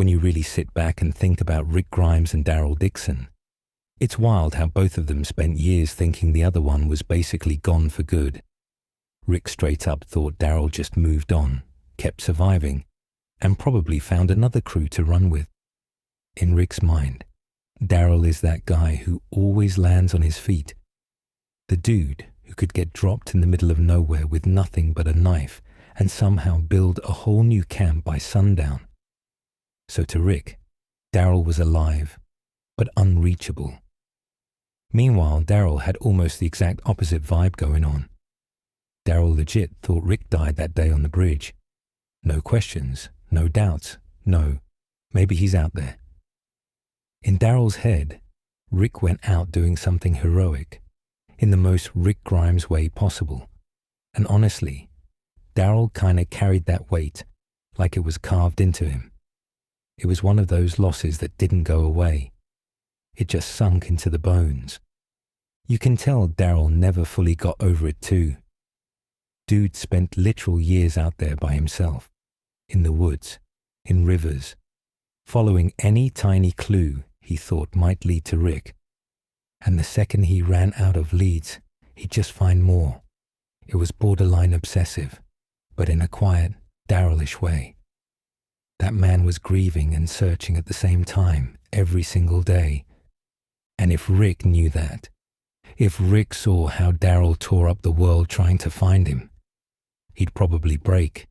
when you really sit back and think about Rick Grimes and Daryl Dixon. It's wild how both of them spent years thinking the other one was basically gone for good. Rick straight up thought Daryl just moved on, kept surviving, and probably found another crew to run with. In Rick's mind, Daryl is that guy who always lands on his feet. The dude who could get dropped in the middle of nowhere with nothing but a knife and somehow build a whole new camp by sundown. So to Rick, Daryl was alive, but unreachable. Meanwhile, Daryl had almost the exact opposite vibe going on. Daryl legit thought Rick died that day on the bridge. No questions, no doubts, no, maybe he's out there. In Daryl's head, Rick went out doing something heroic, in the most Rick Grimes way possible. And honestly, Daryl kinda carried that weight like it was carved into him. It was one of those losses that didn't go away. It just sunk into the bones. You can tell Daryl never fully got over it too. Dude spent literal years out there by himself, in the woods, in rivers, following any tiny clue he thought might lead to Rick. And the second he ran out of leads, he'd just find more. It was borderline obsessive, but in a quiet, Darylish way. That man was grieving and searching at the same time, every single day. And if Rick knew that, if Rick saw how Daryl tore up the world trying to find him, he'd probably break.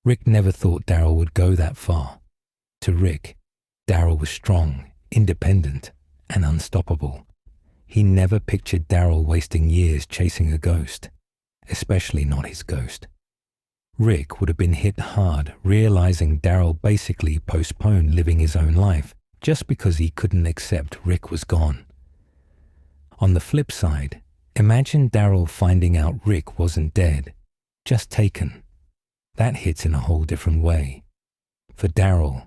Rick never thought Daryl would go that far. To Rick, Daryl was strong, independent, and unstoppable. He never pictured Daryl wasting years chasing a ghost, especially not his ghost. Rick would have been hit hard realizing Daryl basically postponed living his own life just because he couldn't accept Rick was gone. On the flip side, imagine Daryl finding out Rick wasn't dead, just taken. That hits in a whole different way. For Daryl,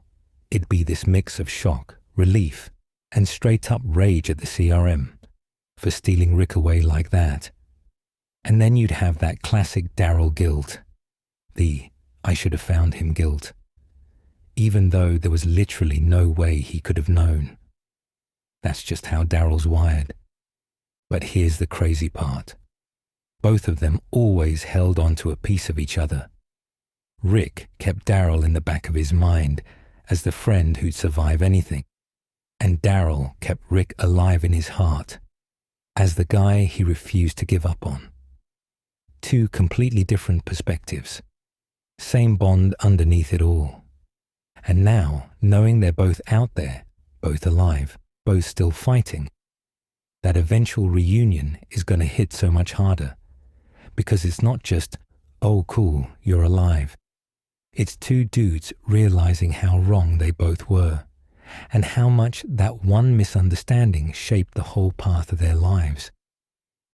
it'd be this mix of shock, relief, and straight-up rage at the CRM for stealing Rick away like that. And then you'd have that classic Daryl guilt, the I should have found him guilt, even though there was literally no way he could have known. That's just how Daryl's wired. But here's the crazy part. Both of them always held on to a piece of each other. Rick kept Daryl in the back of his mind as the friend who'd survive anything, and Daryl kept Rick alive in his heart as the guy he refused to give up on. Two completely different perspectives, same bond underneath it all. And now, knowing they're both out there, both alive, both still fighting, that eventual reunion is going to hit so much harder, because it's not just, oh cool, you're alive. It's two dudes realizing how wrong they both were, and how much that one misunderstanding shaped the whole path of their lives.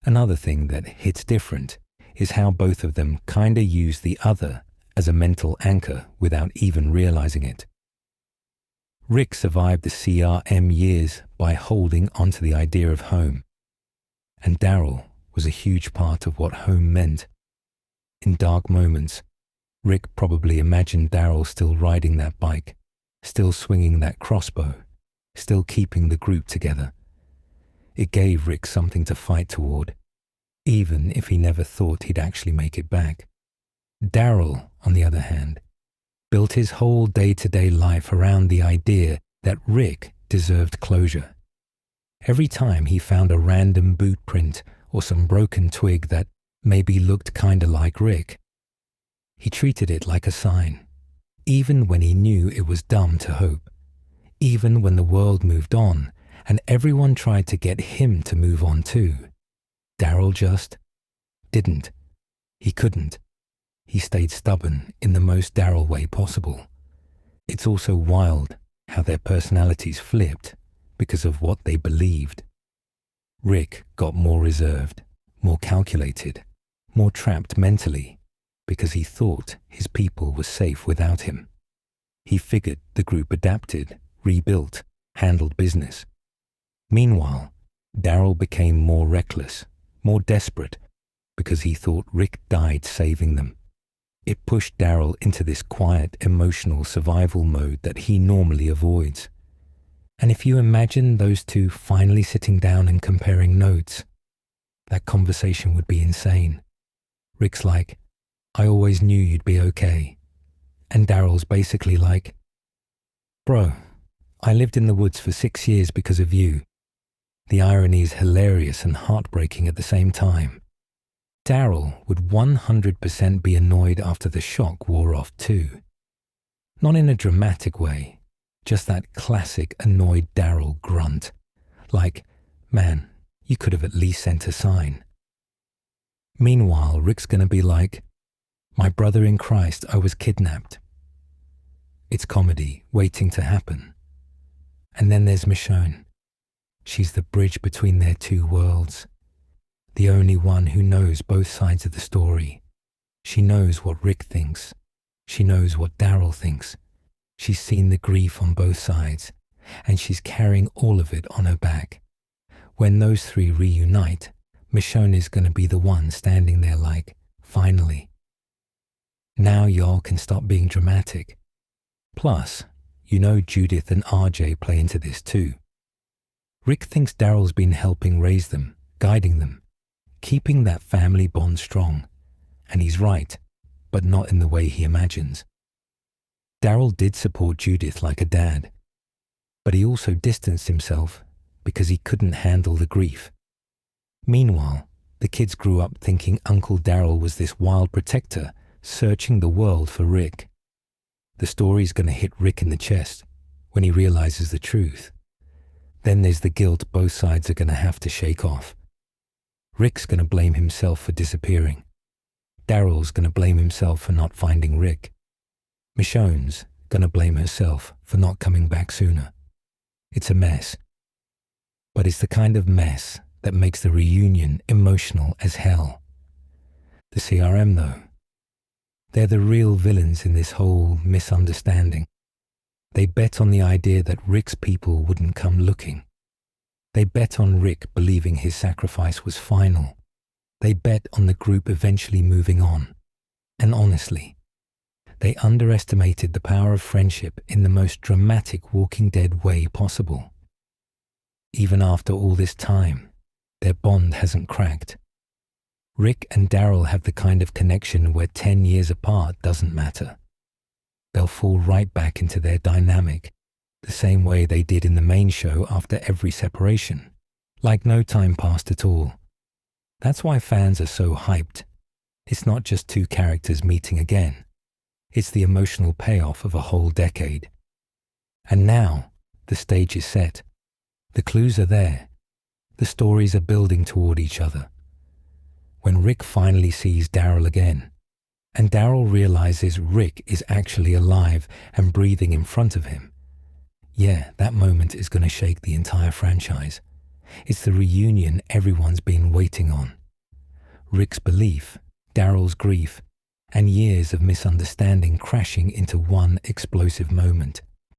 Another thing that hits different is how both of them kinda use the other as a mental anchor without even realizing it. Rick survived the CRM years by holding onto the idea of home, and Daryl was a huge part of what home meant. In dark moments, Rick probably imagined Daryl still riding that bike, still swinging that crossbow, still keeping the group together. It gave Rick something to fight toward, even if he never thought he'd actually make it back. Daryl, on the other hand, built his whole day-to-day life around the idea that Rick deserved closure. Every time he found a random boot print or some broken twig that maybe looked kinda like Rick, he treated it like a sign, even when he knew it was dumb to hope, even when the world moved on and everyone tried to get him to move on too. Daryl just didn't. He couldn't. He stayed stubborn in the most Daryl way possible. It's also wild how their personalities flipped because of what they believed. Rick got more reserved, more calculated, more trapped mentally because he thought his people were safe without him. He figured the group adapted, rebuilt, handled business. Meanwhile, Daryl became more reckless, more desperate, because he thought Rick died saving them. It pushed Daryl into this quiet, emotional survival mode that he normally avoids. And if you imagine those two finally sitting down and comparing notes, that conversation would be insane. Rick's like, "I always knew you'd be okay." And Daryl's basically like, "Bro, I lived in the woods for 6 years because of you." The irony is hilarious and heartbreaking at the same time. Daryl would 100% be annoyed after the shock wore off too. Not in a dramatic way, just that classic annoyed Daryl grunt. Like, "Man, you could have at least sent a sign." Meanwhile, Rick's gonna be like, "My brother in Christ, I was kidnapped." It's comedy waiting to happen. And then there's Michonne. She's the bridge between their two worlds. The only one who knows both sides of the story. She knows what Rick thinks. She knows what Daryl thinks. She's seen the grief on both sides, and she's carrying all of it on her back. When those three reunite, Michonne is going to be the one standing there like, "Finally. Now y'all can stop being dramatic." Plus, you know Judith and RJ play into this too. Rick thinks Daryl's been helping raise them, guiding them, keeping that family bond strong. And he's right, but not in the way he imagines. Daryl did support Judith like a dad, but he also distanced himself because he couldn't handle the grief. Meanwhile, the kids grew up thinking Uncle Daryl was this wild protector searching the world for Rick. The story's going to hit Rick in the chest when he realizes the truth. Then there's the guilt both sides are going to have to shake off. Rick's going to blame himself for disappearing. Daryl's going to blame himself for not finding Rick. Michonne's going to blame herself for not coming back sooner. It's a mess. But it's the kind of mess that makes the reunion emotional as hell. The CRM, though, they're the real villains in this whole misunderstanding. They bet on the idea that Rick's people wouldn't come looking. They bet on Rick believing his sacrifice was final. They bet on the group eventually moving on. And honestly, they underestimated the power of friendship in the most dramatic Walking Dead way possible. Even after all this time, their bond hasn't cracked. Rick and Daryl have the kind of connection where 10 years apart doesn't matter. They'll fall right back into their dynamic, the same way they did in the main show after every separation, like no time passed at all. That's why fans are so hyped. It's not just two characters meeting again. It's the emotional payoff of a whole decade. And now, the stage is set. The clues are there. The stories are building toward each other. When Rick finally sees Daryl again, and Daryl realizes Rick is actually alive and breathing in front of him, yeah, that moment is going to shake the entire franchise. It's the reunion everyone's been waiting on. Rick's belief, Daryl's grief, and years of misunderstanding crashing into one explosive moment.